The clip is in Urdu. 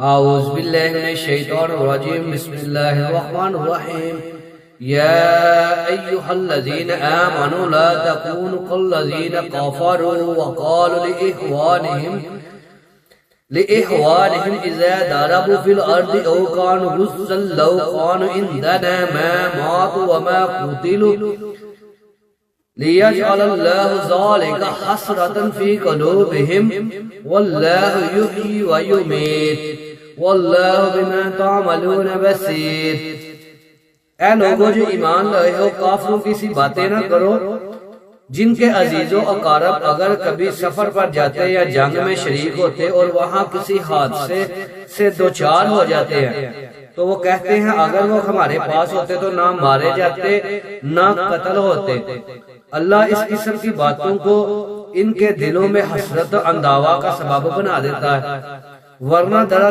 اعوذ باللہ من الشیطان الرجیم بسم اللہ الرحمن الرحیم یا ایہا الذین آمنوا لا تکونوا کالذین کفروا وقالوا لإخوانهم إذا ضربوا في الأرض أو كانوا غزا لو كانوا عندنا ما ماتوا وما قتلوا ليجعل الله ذلك حسرة في قلوبهم والله يحيي ويميت والله بما تعملون بصير۔ اے لوگو جو ایمان لائے ہو، کافروں کی سی باتیں نہ کرو جن کے عزیز و اقارب اگر کبھی سفر پر جاتے یا جنگ میں شریک ہوتے اور وہاں کسی حادثے سے دوچار ہو جاتے ہیں تو وہ کہتے ہیں اگر وہ ہمارے پاس ہوتے تو نہ مارے جاتے نہ قتل ہوتے۔ اللہ اس قسم کی باتوں کو ان کے دلوں میں حسرت و انداوا کا سبب بنا دیتا ہے، ورنہ دراصل